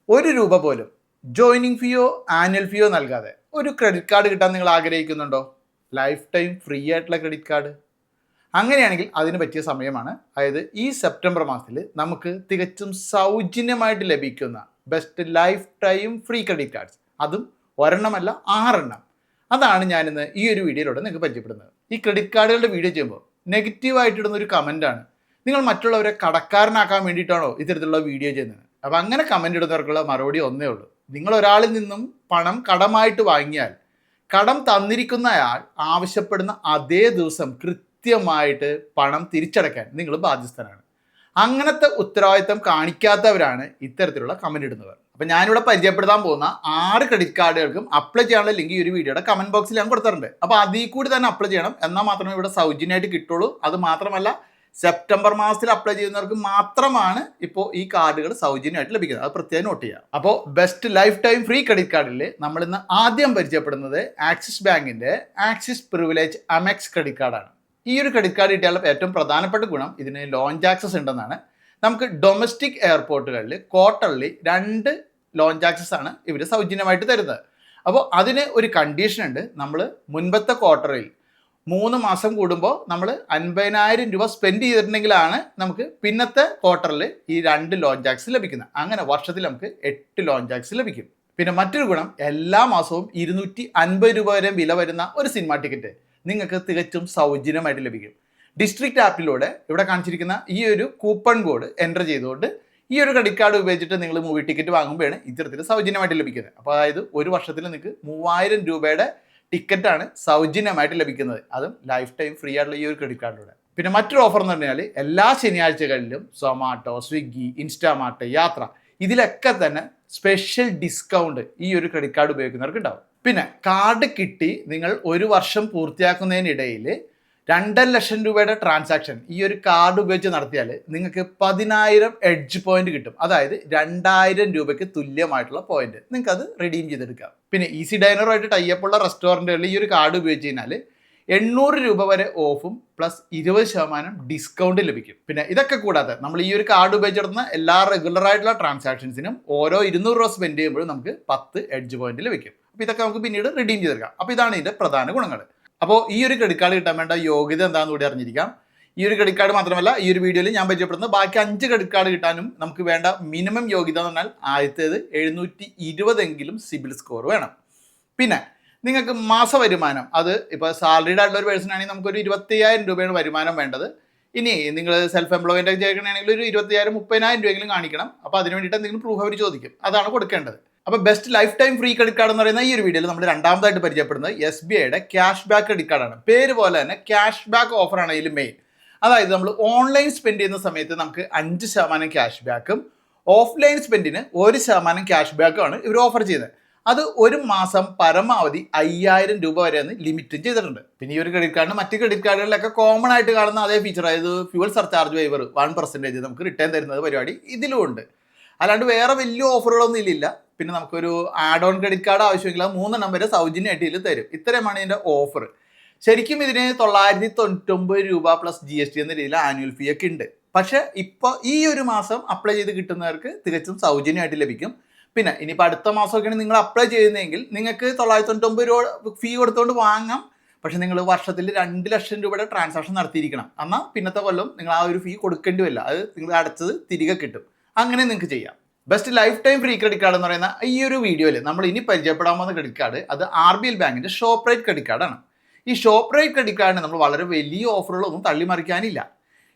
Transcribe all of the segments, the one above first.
ഒരു രൂപ പോലും ജോയിനിങ് ഫീയോ ആനുവൽ ഫീയോ നൽകാതെ ഒരു ക്രെഡിറ്റ് കാർഡ് കിട്ടാൻ നിങ്ങൾ ആഗ്രഹിക്കുന്നുണ്ടോ? ലൈഫ് ടൈം ഫ്രീ ആയിട്ടുള്ള ക്രെഡിറ്റ് കാർഡ്. അങ്ങനെയാണെങ്കിൽ അതിന് പറ്റിയ സമയമാണ്. അതായത് ഈ സെപ്റ്റംബർ മാസത്തിൽ നമുക്ക് തികച്ചും സൗജന്യമായിട്ട് ലഭിക്കുന്ന best life time free credit cards, അതും ഒരെണ്ണമല്ല 6 അതാണ് ഞാനിന്ന് ഈ ഒരു വീഡിയോയിലൂടെ നിങ്ങൾക്ക് പരിചയപ്പെടുന്നത്. ഈ ക്രെഡിറ്റ് കാർഡുകളുടെ വീഡിയോ ചെയ്യുമ്പോൾ നെഗറ്റീവായിട്ടിടുന്ന ഒരു കമൻറ്റാണ്, നിങ്ങൾ മറ്റുള്ളവരെ കടക്കാരനാക്കാൻ വേണ്ടിയിട്ടാണോ ഇത്തരത്തിലുള്ള വീഡിയോ ചെയ്യുന്നത്? അപ്പോൾ അങ്ങനെ കമൻ്റ് ഇടുന്നവർക്കുള്ള മറുപടി ഒന്നേ ഉള്ളൂ. നിങ്ങൾ ഒരാളിൽ നിന്നും പണം കടമായിട്ട് വാങ്ങിയാൽ കടം തന്നിരിക്കുന്നയാൾ ആവശ്യപ്പെടുന്ന അതേ ദിവസം കൃത്യമായിട്ട് പണം തിരിച്ചടയ്ക്കാൻ നിങ്ങൾ ബാധ്യസ്ഥനാണ്. അങ്ങനത്തെ ഉത്തരവാദിത്തം കാണിക്കാത്തവരാണ് ഇത്തരത്തിലുള്ള കമൻ്റ് ഇടുന്നവർ. അപ്പം ഞാനിവിടെ പരിചയപ്പെടുത്താൻ പോകുന്ന 6 ക്രെഡിറ്റ് കാർഡുകൾക്കും അപ്ലൈ ചെയ്യാനുള്ള ലിങ്ക് ഈ ഒരു വീഡിയോയുടെ കമൻറ്റ് ബോക്സിൽ ഞാൻ കൊടുത്തിട്ടുണ്ട്. അപ്പോൾ അതിൽ കൂടി തന്നെ അപ്ലൈ ചെയ്യണം, എന്നാൽ മാത്രമേ ഇവിടെ സൗജന്യമായിട്ട് കിട്ടുള്ളൂ. അത് മാത്രമല്ല, സെപ്റ്റംബർ മാസത്തിൽ അപ്ലൈ ചെയ്യുന്നവർക്ക് മാത്രമാണ് ഇപ്പോൾ ഈ കാർഡുകൾ സൗജന്യമായിട്ട് ലഭിക്കുന്നത്. അത് പ്രത്യേകം നോട്ട് ചെയ്യുക. അപ്പോൾ best life time free credit കാർഡിൽ നമ്മൾ ഇന്ന് ആദ്യം പരിചയപ്പെടുന്നത് ആക്സിസ് ബാങ്കിൻ്റെ ആക്സിസ് പ്രിവിലേജ് അമെക്സ് ക്രെഡിറ്റ് കാർഡാണ്. ഈ ഒരു ക്രെഡിറ്റ് കാർഡ് കിട്ടിയാലുള്ള ഏറ്റവും പ്രധാനപ്പെട്ട ഗുണം ഇതിന് ലോഞ്ച് ആക്സസ് ഉണ്ടെന്നാണ്. നമുക്ക് ഡൊമസ്റ്റിക് എയർപോർട്ടുകളിൽ ക്വാർട്ടർലി 2 ലോഞ്ച് ആക്സസ് ആണ് ഇവർ സൗജന്യമായിട്ട് തരുന്നത്. അപ്പോൾ അതിന് ഒരു കണ്ടീഷൻ ഉണ്ട്. നമ്മൾ മുൻപത്തെ ക്വാർട്ടറിൽ 3 മാസം കൂടുമ്പോൾ നമ്മൾ 50,000 രൂപ സ്പെൻഡ് ചെയ്തിട്ടുണ്ടെങ്കിലാണ് നമുക്ക് പിന്നത്തെ ക്വാർട്ടറിൽ ഈ 2 ലോഞ്ച് ആക്സ് ലഭിക്കുന്നത്. അങ്ങനെ വർഷത്തിൽ നമുക്ക് 8 ലോഞ്ച് ആക്സ് ലഭിക്കും. പിന്നെ മറ്റൊരു ഗുണം, എല്ലാ മാസവും 250 രൂപ വരെ വില വരുന്ന ഒരു സിനിമ ടിക്കറ്റ് നിങ്ങൾക്ക് തികച്ചും സൗജന്യമായിട്ട് ലഭിക്കും. ഡിസ്ട്രിക്റ്റ് ആപ്പിലൂടെ ഇവിടെ കാണിച്ചിരിക്കുന്ന ഈ ഒരു കൂപ്പൺ കോഡ് എൻ്റർ ചെയ്തുകൊണ്ട് ഈ ഒരു ക്രെഡിറ്റ് കാർഡ് ഉപയോഗിച്ചിട്ട് നിങ്ങൾ മൂവി ടിക്കറ്റ് വാങ്ങുമ്പോഴാണ് ഇത്തരത്തിൽ സൗജന്യമായിട്ട് ലഭിക്കുന്നത്. അപ്പോൾ അതായത് ഒരു വർഷത്തിൽ നിങ്ങൾക്ക് 3000 രൂപയുടെ ടിക്കറ്റാണ് സൗജന്യമായിട്ട് ലഭിക്കുന്നത്, അതും ലൈഫ് ടൈം ഫ്രീ ആയിട്ടുള്ള ഈ ഒരു ക്രെഡിറ്റ് കാർഡിലൂടെ. പിന്നെ മറ്റൊരു ഓഫർ എന്ന് പറഞ്ഞാൽ എല്ലാ ശനിയാഴ്ചകളിലും സൊമാറ്റോ, സ്വിഗ്ഗി, ഇൻസ്റ്റാമാർട്ട്, യാത്ര ഇതിലൊക്കെ തന്നെ സ്പെഷ്യൽ ഡിസ്കൗണ്ട് ഈ ഒരു ക്രെഡിറ്റ് കാർഡ് ഉപയോഗിക്കുന്നവർക്ക് ഉണ്ടാവും. പിന്നെ കാർഡ് കിട്ടി നിങ്ങൾ ഒരു വർഷം പൂർത്തിയാക്കുന്നതിനിടയിൽ 2.5 ലക്ഷം രൂപയുടെ ട്രാൻസാക്ഷൻ ഈ ഒരു കാർഡ് ഉപയോഗിച്ച് നടത്തിയാൽ നിങ്ങൾക്ക് 10,000 എഡ്ജ് പോയിന്റ് കിട്ടും. അതായത് 2,000 രൂപയ്ക്ക് തുല്യമായിട്ടുള്ള പോയിന്റ് നിങ്ങൾക്ക് അത് റിഡീം ചെയ്തെടുക്കാം. പിന്നെ ഈസി ഡൈനറുമായിട്ട് ടൈപ്പുള്ള റെസ്റ്റോറൻറ്റുകളിൽ ഈ ഒരു കാർഡ് ഉപയോഗിച്ച് കഴിഞ്ഞാൽ 800 രൂപ വരെ ഓഫും പ്ലസ് 20% ഡിസ്കൗണ്ട് ലഭിക്കും. പിന്നെ ഇതൊക്കെ കൂടാതെ നമ്മൾ ഈ ഒരു കാർഡ് ഉപയോഗിച്ച് നടത്തുന്ന എല്ലാ റെഗുലർ ആയിട്ടുള്ള ട്രാൻസാക്ഷൻസിനും ഓരോ 200 രൂപ സ്പെൻഡ് ചെയ്യുമ്പോഴും നമുക്ക് 10 എഡ്ജ് പോയിന്റ് ലഭിക്കും. അപ്പോൾ ഇതൊക്കെ നമുക്ക് പിന്നീട് റിഡീം ചെയ്തെടുക്കാം. അപ്പോൾ ഇതാണ് ഇതിൻ്റെ പ്രധാന ഗുണങ്ങൾ. അപ്പോൾ ഈ ഒരു ക്രെഡിറ്റ് കാർഡ് കിട്ടാൻ വേണ്ട യോഗ്യത എന്താണെന്ന് കൂടി അറിഞ്ഞിരിക്കാം. ഈ ഒരു ക്രെഡിറ്റ് കാർഡ് മാത്രമല്ല, ഈ ഒരു വീഡിയോയിൽ ഞാൻ പരിചയപ്പെടുന്ന ബാക്കി 5 ക്രെഡിറ്റ് കാർഡ് കിട്ടാനും നമുക്ക് വേണ്ട മിനിമം യോഗ്യത എന്ന് പറഞ്ഞാൽ ആദ്യത്തേത് 720 സിബിൽ സ്കോർ വേണം. പിന്നെ നിങ്ങൾക്ക് മാസ വരുമാനം, അത് ഇപ്പോൾ സാലറീഡ് ആയിട്ടുള്ള ഒരു പേഴ്സൺ ആണെങ്കിൽ നമുക്കൊരു 25,000 രൂപയാണ് വരുമാനം വേണ്ടത്. ഇനി നിങ്ങൾ സെൽഫ് എംപ്ലോയ്മെൻ്റ് ഒക്കെ ചെയ്യണമെങ്കിൽ ഒരു 20,000 30,000 രൂപയെങ്കിലും കാണിക്കണം. അപ്പോൾ അതിന് വേണ്ടിയിട്ട് എന്തെങ്കിലും പ്രൂഫ് അവർ ചോദിക്കും, അതാണ് കൊടുക്കേണ്ടത്. അപ്പോൾ best life time free credit card എന്ന് പറയുന്ന ഈ ഒരു വീഡിയോയിൽ നമ്മൾ രണ്ടാമതായിട്ട് പരിചയപ്പെടുന്നത് SBIയുടെ ക്യാഷ് ബാക്ക് ക്രെഡിറ്റ് കാർഡാണ്. പേര് പോലെ തന്നെ ക്യാഷ് ബാക്ക് ഓഫറാണ് ഇതിൽ മെയിൻ. അതായത് നമ്മൾ ഓൺലൈൻ സ്പെൻഡ് ചെയ്യുന്ന സമയത്ത് നമുക്ക് 5% ക്യാഷ് ബാക്കും ഓഫ്ലൈൻ സ്പെൻഡിന് 1% ക്യാഷ് ബാക്കുമാണ് ഇവർ ഓഫർ ചെയ്യുന്നത്. അത് ഒരു മാസം പരമാവധി 5,000 രൂപ വരെയാണ് ലിമിറ്റും ചെയ്തിട്ടുണ്ട്. പിന്നെ ഈ ഒരു ക്രെഡിറ്റ് കാർഡിന് മറ്റ് ക്രെഡിറ്റ് കാർഡുകളിലൊക്കെ കോമൺ ആയിട്ട് കാണുന്ന അതേ ഫീച്ചർ, അതായത് ഫ്യൂവൽ സർചാർജ് വൈവർ 1% നമുക്ക് റിട്ടേൺ തരുന്നത് പരിപാടി ഇതിലും ഉണ്ട്. അല്ലാണ്ട് വേറെ വലിയ ഓഫറുകളൊന്നും ഇതിലില്ല. പിന്നെ നമുക്കൊരു ആഡ് ഓൺ ക്രെഡിറ്റ് കാർഡ് ആവശ്യമെങ്കിൽ 3 വരെ സൗജന്യമായിട്ട് ഇതിൽ തരും. ഇത്രയുമാണ് ഇതിൻ്റെ ഓഫർ. ശരിക്കും ഇതിന് 999 രൂപ പ്ലസ് GST എന്ന രീതിയിൽ ആനുവൽ ഫീ ഒക്കെ ഉണ്ട്. പക്ഷേ ഇപ്പോൾ ഈ ഒരു മാസം അപ്ലൈ ചെയ്ത് കിട്ടുന്നവർക്ക് തികച്ചും സൗജന്യമായിട്ട് ലഭിക്കും. പിന്നെ ഇനിയിപ്പോൾ അടുത്ത മാസമൊക്കെയാണ് നിങ്ങൾ അപ്ലൈ ചെയ്യുന്നതെങ്കിൽ നിങ്ങൾക്ക് 999 രൂപ ഫീ കൊടുത്തുകൊണ്ട് വാങ്ങാം. പക്ഷേ നിങ്ങൾ വർഷത്തിൽ 2 ലക്ഷം രൂപയുടെ ട്രാൻസാക്ഷൻ നടത്തിയിരിക്കണം. എന്നാൽ പിന്നത്തെ കൊല്ലം നിങ്ങൾ ആ ഒരു ഫീ കൊടുക്കേണ്ടി വരില്ല, അത് നിങ്ങൾ അടച്ചത് തിരികെ കിട്ടും. അങ്ങനെ നിങ്ങൾക്ക് ചെയ്യാം. Best life time free credit card എന്ന് പറയുന്ന ഈ ഒരു വീഡിയോയിൽ നമ്മൾ ഇനി പരിചയപ്പെടാൻ പോകുന്ന ക്രെഡിറ്റ് കാർഡ് അത് RBL ബാങ്കിൻ്റെ ഷോപ്പ് ക്രെഡിറ്റ് കാർഡാണ്. ഈ ഷോപ്പ് ക്രെഡിറ്റ് കാർഡിന് നമ്മൾ വളരെ വലിയ ഓഫറുകളൊന്നും തള്ളിമറിക്കാനില്ല.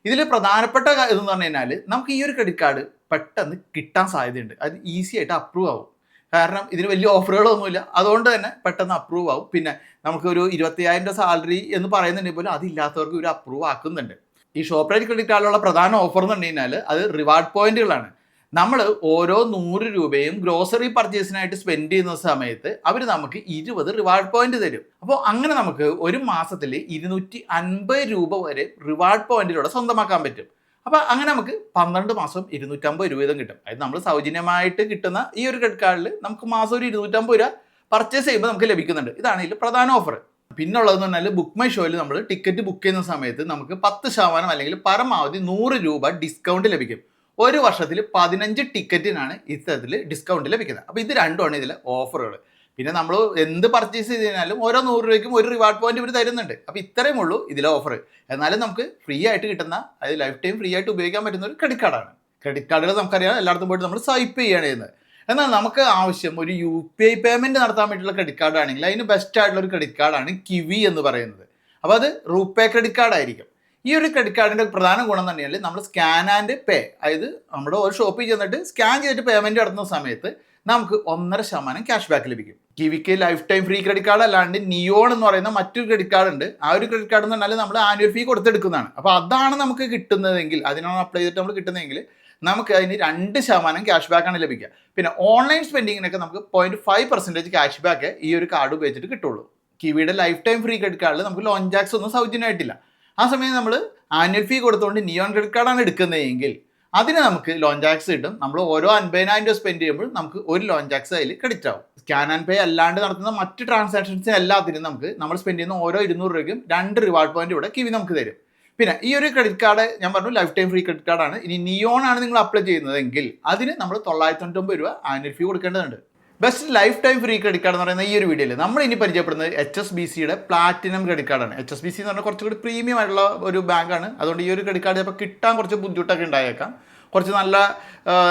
ഇതിൽ പ്രധാനപ്പെട്ട ഇതെന്ന് പറഞ്ഞു കഴിഞ്ഞാൽ നമുക്ക് ഈ ഒരു ക്രെഡിറ്റ് കാർഡ് പെട്ടെന്ന് കിട്ടാൻ സാധ്യതയുണ്ട്. അത് ഈസി ആയിട്ട് അപ്രൂവ് ആവും. കാരണം ഇതിന് വലിയ ഓഫറുകളൊന്നുമില്ല, അതുകൊണ്ട് തന്നെ പെട്ടെന്ന് അപ്രൂവ് ആവും. പിന്നെ നമുക്കൊരു 25,000 സാലറി എന്ന് പറയുന്നുണ്ടെങ്കിൽ പോലും അതില്ലാത്തവർക്ക് ഒരു അപ്രൂവ് ആക്കുന്നുണ്ട്. ഈ ഷോപ്പ് ക്രെഡിറ്റ് കാർഡിലുള്ള പ്രധാന ഓഫർ എന്ന് പറഞ്ഞു കഴിഞ്ഞാൽ അത് റിവാർഡ് പോയിന്റുകളാണ്. നമ്മൾ ഓരോ 100 രൂപയും ഗ്രോസറി പർച്ചേസിനായിട്ട് സ്പെൻഡ് ചെയ്യുന്ന സമയത്ത് അവർ നമുക്ക് 20 റിവാർഡ് പോയിന്റ് തരും. അപ്പോൾ അങ്ങനെ നമുക്ക് ഒരു മാസത്തിൽ 250 രൂപ വരെ റിവാർഡ് പോയിന്റിലൂടെ സ്വന്തമാക്കാൻ പറ്റും. അപ്പോൾ അങ്ങനെ നമുക്ക് 12 മാസം 250 രൂപ വീതം കിട്ടും. അതായത് നമ്മൾ സൗജന്യമായിട്ട് കിട്ടുന്ന ഈ ഒരു ക്രെഡിറ്റ് കാർഡിൽ നമുക്ക് മാസം ഒരു 250 രൂപ പർച്ചേസ് ചെയ്യുമ്പോൾ നമുക്ക് ലഭിക്കുന്നുണ്ട്. ഇതാണ് ഇതിൽ പ്രധാന ഓഫർ. പിന്നെ ഉള്ളതെന്ന് പറഞ്ഞാൽ ബുക്ക് മൈ ഷോയിൽ നമ്മൾ ടിക്കറ്റ് ബുക്ക് ചെയ്യുന്ന സമയത്ത് നമുക്ക് 10% അല്ലെങ്കിൽ പരമാവധി 100 രൂപ ഡിസ്കൗണ്ട് ലഭിക്കും. ഒരു വർഷത്തിൽ 15 ടിക്കറ്റിനാണ് ഇത്തരത്തിൽ ഡിസ്കൗണ്ട് ലഭിക്കുന്നത്. അപ്പോൾ ഇത് രണ്ടുമാണ് ഇതിലെ ഓഫറുകൾ. പിന്നെ നമ്മൾ എന്ത് പർച്ചേസ് ചെയ്ത് കഴിഞ്ഞാലും ഓരോ 100 രൂപയ്ക്കും ഒരു റിവാർഡ് പോയിന്റ് ഇവർ തരുന്നുണ്ട്. അപ്പോൾ ഇത്രയും ഉള്ളൂ ഇതിലെ ഓഫർ. എന്നാലും നമുക്ക് ഫ്രീ ആയിട്ട് കിട്ടുന്ന, അതായത് ലൈഫ് ടൈം ഫ്രീ ആയിട്ട് ഉപയോഗിക്കാൻ പറ്റുന്ന ഒരു ക്രെഡിറ്റ് കാർഡാണ്. ക്രെഡിറ്റ് കാർഡുകൾ നമുക്കറിയാം എല്ലായിടത്തും പോയിട്ട് നമ്മൾ സ്വൈപ്പ് ചെയ്യുകയാണ് ചെയ്യുന്നത്. എന്നാൽ നമുക്ക് ആവശ്യം ഒരു UPI പേയ്മെൻറ്റ് നടത്താൻ വേണ്ടിയിട്ടുള്ള ക്രെഡിറ്റ് കാർഡ് ആണെങ്കിൽ അതിന് ബെസ്റ്റ് ആയിട്ടുള്ള ഒരു ക്രെഡിറ്റ് കാർഡാണ് കിവി എന്ന് പറയുന്നത്. അപ്പോൾ അത് റൂപേ ക്രെഡിറ്റ് കാർഡ് ആയിരിക്കും. ഈ ഒരു ക്രെഡിറ്റ് കാർഡിൻ്റെ പ്രധാന ഗുണം തന്നെയാണ് നമ്മൾ സ്കാൻ ആൻഡ് പേ, അതായത് നമ്മുടെ ഒരു ഷോപ്പിൽ ചെന്നിട്ട് സ്കാൻ ചെയ്തിട്ട് പേയ്മെൻറ്റ് നടത്തുന്ന സമയത്ത് നമുക്ക് 1.5% ക്യാഷ് ബാക്ക് ലഭിക്കും. കിവിക്ക് life time free credit card അല്ലാണ്ട് നിയോൺ എന്ന് പറയുന്ന മറ്റൊരു ക്രെഡിറ്റ് കാർഡ് ഉണ്ട്. ആ ഒരു ക്രെഡിറ്റ് കാർഡ് എന്ന് പറഞ്ഞാൽ നമ്മൾ ആനുവൽ ഫീ കൊടുത്തെടുക്കുന്നതാണ്. അപ്പോൾ അതാണ് നമുക്ക് കിട്ടുന്നതെങ്കിൽ, അതിനാണ് അപ്ലൈ ചെയ്തിട്ട് നമ്മൾ കിട്ടുന്നതെങ്കിൽ നമുക്ക് അതിന് 2% ക്യാഷ് ബാക്കാണ് ലഭിക്കുക. പിന്നെ ഓൺലൈൻ സ്പെൻഡിങ്ങിനൊക്കെ നമുക്ക് 0.5% ക്യാഷ് ബാക്ക് ഈ ഒരു കാർഡ് ഉപയോഗിച്ചിട്ട് കിട്ടുള്ളൂ. കിവിയുടെ ലൈഫ് ടൈം ഫ്രീ ക്രെഡിറ്റ് കാർഡിൽ നമുക്ക് ലോൺ ജാക്സ് ഒന്നും സൗജന്യമായിട്ടില്ല. ആ സമയം നമ്മൾ ആനുവൽ ഫീ കൊടുത്തുകൊണ്ട് നിയോൺ ക്രെഡിറ്റ് കാർഡാണ് എടുക്കുന്നതെങ്കിൽ അതിന് നമുക്ക് ലോൺ ജാക്സ് കിട്ടും. നമ്മൾ ഓരോ 50,000 രൂപ സ്പെൻഡ് ചെയ്യുമ്പോൾ നമുക്ക് ഒരു ലോൺ ജാക്സ് അതിൽ ക്രെഡിറ്റ് ആവും. സ്കാൻ ആൻഡ് പേ അല്ലാണ്ട് നടത്തുന്ന മറ്റ് ട്രാൻസാക്ഷൻസിന് എല്ലാത്തിനും നമുക്ക് നമ്മൾ സ്പെൻഡ് ചെയ്യുന്ന ഓരോ 200 രൂപയ്ക്കും 2 റിവാർഡ് പോയിന്റ് ഇവിടെ കിവി നമുക്ക് തരും. പിന്നെ ഈ ഒരു ക്രെഡിറ്റ് കാർഡ് ഞാൻ പറഞ്ഞു ലൈഫ് ടൈം ഫ്രീ ക്രെഡിറ്റ് കാർഡാണ്. ഇനി നിയോൺ ആണ് നിങ്ങൾ അപ്ലൈ ചെയ്യുന്നതെങ്കിൽ അതിന് നമ്മൾ 999 രൂപ ആനുവൽ ഫീ കൊടുക്കേണ്ടതുണ്ട്. Best life time free credit card എന്ന് പറയുന്ന ഈ ഒരു വീഡിയോയിൽ നമ്മൾ ഇനി പരിചയപ്പെടുന്നത് HSBCയുടെ പ്ലാറ്റിനം ക്രെഡിറ്റ് കാർഡാണ്. HSBC എന്ന് പറഞ്ഞാൽ കുറച്ചുകൂടി പ്രീമിയം ആയിട്ടുള്ള ഒരു ബാങ്കാണ്. അതുകൊണ്ട് ഈ ഒരു ക്രെഡിറ്റ് കാർഡ് ചിലപ്പോൾ കിട്ടാൻ കുറച്ച് ബുദ്ധിമുട്ടൊക്കെ ഉണ്ടായേക്കാം. കുറച്ച് നല്ല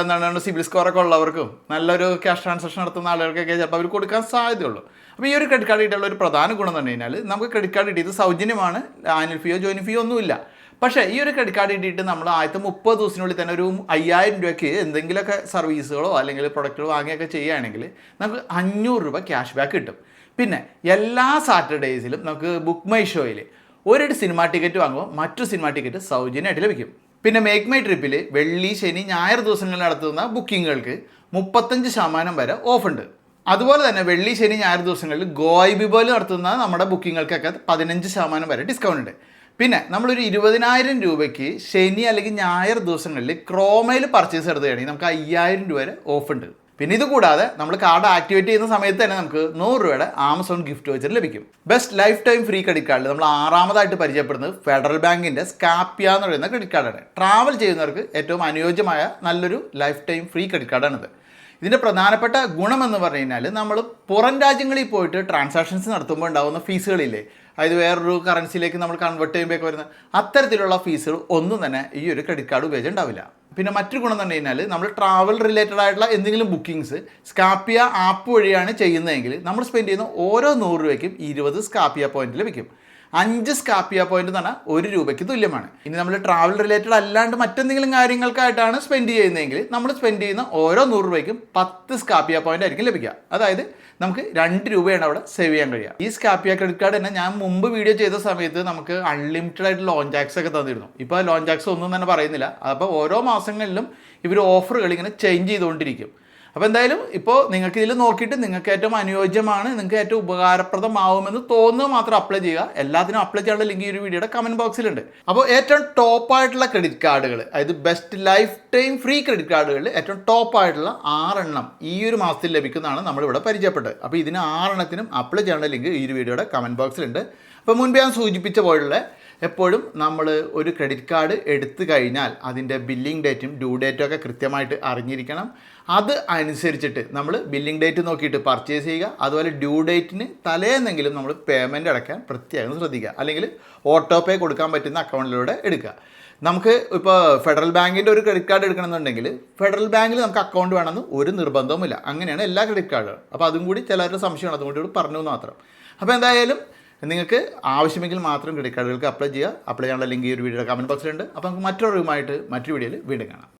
എന്താണ് സിബിൽ സ്കോറൊക്കെ ഉള്ളവർക്കും നല്ലൊരു ക്യാഷ് ട്രാൻസാക്ഷൻ നടത്തുന്ന ആളുകൾക്കൊക്കെ ചിലപ്പോൾ അവർ കൊടുക്കാൻ സാധ്യതയുള്ളൂ. അപ്പോൾ ഈ ഒരു ക്രെഡിറ്റ് കാർഡ് കിട്ടിയുള്ള ഒരു പ്രധാന ഗുണം എന്ന് പറഞ്ഞു കഴിഞ്ഞാൽ നമുക്ക് ക്രെഡിറ്റ് കാർഡ് കിട്ടിയത് സൗജന്യമാണ്. ആനുവൽ ഫീയോ ജോയിനിങ് ഫീയോ ഒന്നുമില്ല. പക്ഷേ ഈ ഒരു ക്രെഡിറ്റ് കാർഡ് കിട്ടിയിട്ട് നമ്മൾ ആദ്യത്തെ 30 ദിവസത്തിനുള്ളിൽ തന്നെ ഒരു 5000 രൂപയ്ക്ക് എന്തെങ്കിലുമൊക്കെ സർവീസുകളോ അല്ലെങ്കിൽ പ്രൊഡക്റ്റുകളോ വാങ്ങിയൊക്കെ ചെയ്യുകയാണെങ്കിൽ നമുക്ക് 500 രൂപ ക്യാഷ് ബാക്ക് കിട്ടും. പിന്നെ എല്ലാ സാറ്റർഡേയ്സിലും നമുക്ക് ബുക്ക് മൈ ഷോയിൽ ഒരു സിനിമ ടിക്കറ്റ് വാങ്ങുമ്പോൾ മറ്റൊരു സിനിമ ടിക്കറ്റ് സൗജന്യമായിട്ട് ലഭിക്കും. പിന്നെ മേക്ക് മൈ ട്രിപ്പിൽ വെള്ളി, ശനി, ഞായർ ദിവസങ്ങളിൽ നടത്തുന്ന ബുക്കിങ്ങുകൾക്ക് 35% വരെ ഓഫ് ഉണ്ട്. അതുപോലെ തന്നെ വെള്ളി, ശനി, ഞായർ ദിവസങ്ങളിൽ ഗോയിബിബോയിൽ നടത്തുന്ന നമ്മുടെ ബുക്കിങ്ങുകൾക്കൊക്കെ 15% വരെ ഡിസ്കൗണ്ട് ഉണ്ട്. പിന്നെ നമ്മളൊരു 20,000 രൂപയ്ക്ക് ശനി അല്ലെങ്കിൽ ഞായർ ദിവസങ്ങളിൽ ക്രോമയിൽ പർച്ചേസ് എടുത്തുകയാണെങ്കിൽ നമുക്ക് 5000 രൂപ വരെ ഓഫ് ഉണ്ട്. പിന്നെ ഇത് കൂടാതെ നമ്മൾ കാർഡ് ആക്ടിവേറ്റ് ചെയ്യുന്ന സമയത്ത് തന്നെ നമുക്ക് 100 രൂപയുടെ ആമസോൺ ഗിഫ്റ്റ് വൗച്ചർ ലഭിക്കും. Best life time free credit കാർഡിൽ നമ്മൾ 6ാമതായിട്ട് പരിചയപ്പെടുന്നത് ഫെഡറൽ ബാങ്കിൻ്റെ സ്കാപ്പിയ എന്ന് പറയുന്ന ക്രെഡിറ്റ് കാർഡാണ്. ട്രാവൽ ചെയ്യുന്നവർക്ക് ഏറ്റവും അനുയോജ്യമായ നല്ലൊരു ലൈഫ് ടൈം ഫ്രീ ക്രെഡിറ്റ് കാർഡാണിത്. ഇതിൻ്റെ പ്രധാനപ്പെട്ട ഗുണമെന്ന് പറഞ്ഞു കഴിഞ്ഞാൽ നമ്മൾ പുറം രാജ്യങ്ങളിൽ പോയിട്ട് ട്രാൻസാക്ഷൻസ് നടത്തുമ്പോൾ ഉണ്ടാകുന്ന ഫീസുകളില്ലേ, അതായത് വേറൊരു കറൻസിയിലേക്ക് നമ്മൾ കൺവേർട്ട് ചെയ്യുമ്പോഴൊക്കെ വരുന്ന അത്തരത്തിലുള്ള ഫീസുകൾ ഒന്നും തന്നെ ഈ ഒരു ക്രെഡിറ്റ് കാർഡ് ഉപയോഗിച്ചുണ്ടാവില്ല. പിന്നെ മറ്റൊരു ഗുണം എന്ന് പറഞ്ഞു കഴിഞ്ഞാൽ നമ്മൾ ട്രാവൽ റിലേറ്റഡ് ആയിട്ടുള്ള എന്തെങ്കിലും ബുക്കിങ്സ് സ്കാപ്പിയ ആപ്പ് വഴിയാണ് ചെയ്യുന്നതെങ്കിൽ നമ്മൾ സ്പെൻഡ് ചെയ്യുന്ന ഓരോ 100 രൂപയ്ക്കും 20 സ്കാപ്പിയ പോയിന്റ് ലഭിക്കും. 5 സ്കാപ്പിയ പോയിന്റ് എന്ന് പറഞ്ഞാൽ 1 രൂപയ്ക്ക് തുല്യമാണ്. ഇനി നമ്മൾ ട്രാവൽ റിലേറ്റഡ് അല്ലാണ്ട് മറ്റെന്തെങ്കിലും കാര്യങ്ങൾക്കായിട്ടാണ് സ്പെൻഡ് ചെയ്യുന്നതെങ്കിൽ നമ്മൾ സ്പെൻഡ് ചെയ്യുന്ന ഓരോ 100 രൂപയ്ക്കും 10 സ്കാപ്പിയ പോയിന്റ് ആയിരിക്കും ലഭിക്കുക. അതായത് നമുക്ക് 2 രൂപയാണ് അവിടെ സേവ് ചെയ്യാൻ കഴിയുക. ഈ സ്കാപ്പിയ ക്രെഡിറ്റ് കാർഡ് തന്നെ ഞാൻ മുമ്പ് വീഡിയോ ചെയ്ത സമയത്ത് നമുക്ക് അൺലിമിറ്റഡ് ആയിട്ട് ലോൺ ജാക്സ് ഒക്കെ തന്നിരുന്നു. ഇപ്പോൾ ലോൺ ജാക്സ് ഒന്നും തന്നെ പറയുന്നില്ല. അപ്പോൾ ഓരോ മാസങ്ങളിലും ഇവർ ഓഫറുകൾ ഇങ്ങനെ ചേഞ്ച് ചെയ്തുകൊണ്ടിരിക്കും. അപ്പോൾ എന്തായാലും ഇപ്പോൾ നിങ്ങൾക്ക് ഇതിൽ നോക്കിയിട്ട് നിങ്ങൾക്ക് ഏറ്റവും അനുയോജ്യമാണ്, നിങ്ങൾക്ക് ഏറ്റവും ഉപകാരപ്രദമാവുമെന്ന് തോന്നുന്നത് മാത്രം അപ്ലൈ ചെയ്യുക. എല്ലാത്തിനും അപ്ലൈ ചെയ്യാനുള്ള ലിങ്ക് ഈ ഒരു വീഡിയോയുടെ കമൻറ്റ് ബോക്സിലുണ്ട്. അപ്പോൾ ഏറ്റവും ടോപ്പായിട്ടുള്ള ക്രെഡിറ്റ് കാർഡുകൾ, അതായത് best life time free credit കാർഡുകളിൽ ഏറ്റവും ടോപ്പായിട്ടുള്ള 6 എണ്ണം ഈ ഒരു മാസത്തിൽ ലഭിക്കുന്നതാണ് നമ്മളിവിടെ പരിചയപ്പെട്ടത്. അപ്പോൾ ഇതിന് 6 എണ്ണത്തിനും അപ്ലൈ ചെയ്യാനുള്ള ലിങ്ക് ഈ ഒരു വീഡിയോയുടെ കമൻറ്റ് ബോക്സിലുണ്ട്. അപ്പോൾ മുൻപ് ഞാൻ സൂചിപ്പിച്ച പോലുള്ള എപ്പോഴും നമ്മൾ ഒരു ക്രെഡിറ്റ് കാർഡ് എടുത്തു കഴിഞ്ഞാൽ അതിൻ്റെ ബില്ലിംഗ് ഡേറ്റും ഡ്യൂ ഡേറ്റും ഒക്കെ കൃത്യമായിട്ട് അറിഞ്ഞിരിക്കണം. അത് അനുസരിച്ചിട്ട് നമ്മൾ ബില്ലിംഗ് ഡേറ്റ് നോക്കിയിട്ട് പർച്ചേസ് ചെയ്യുക. അതുപോലെ ഡ്യൂ ഡേറ്റിന് തലേന്നെങ്കിലും നമ്മൾ പേയ്മെൻറ്റ് അടയ്ക്കാൻ പ്രത്യേകം ശ്രദ്ധിക്കുക. അല്ലെങ്കിൽ ഓട്ടോ പേ കൊടുക്കാൻ പറ്റുന്ന അക്കൗണ്ടിലൂടെ എടുക്കുക. നമുക്ക് ഇപ്പോൾ ഫെഡറൽ ബാങ്കിൻ്റെ ഒരു ക്രെഡിറ്റ് കാർഡ് എടുക്കണമെന്നുണ്ടെങ്കിൽ ഫെഡറൽ ബാങ്കിൽ നമുക്ക് അക്കൗണ്ട് വേണമെന്ന് ഒരു നിർബന്ധവുമില്ല. അങ്ങനെയാണ് എല്ലാ ക്രെഡിറ്റ് കാർഡുകളും. അപ്പോൾ അതും കൂടി ചിലരുടെ സംശയമാണ്, അതുകൊണ്ട് പറഞ്ഞു മാത്രം. അപ്പോൾ എന്തായാലും നിങ്ങൾക്ക് ആവശ്യമെങ്കിൽ മാത്രം ക്രെഡിറ്റ് കാർഡുകൾക്ക് അപ്ലൈ ചെയ്യുക. അപ്ലൈ ചെയ്യാനുള്ള ലിങ്ക് ഈ ഒരു വീഡിയോയുടെ കമൻറ്റ് ബോക്സിലുണ്ട്. അപ്പോൾ നമുക്ക് മറ്റൊരു വീഡിയോയിൽ വീണ്ടും കാണാം.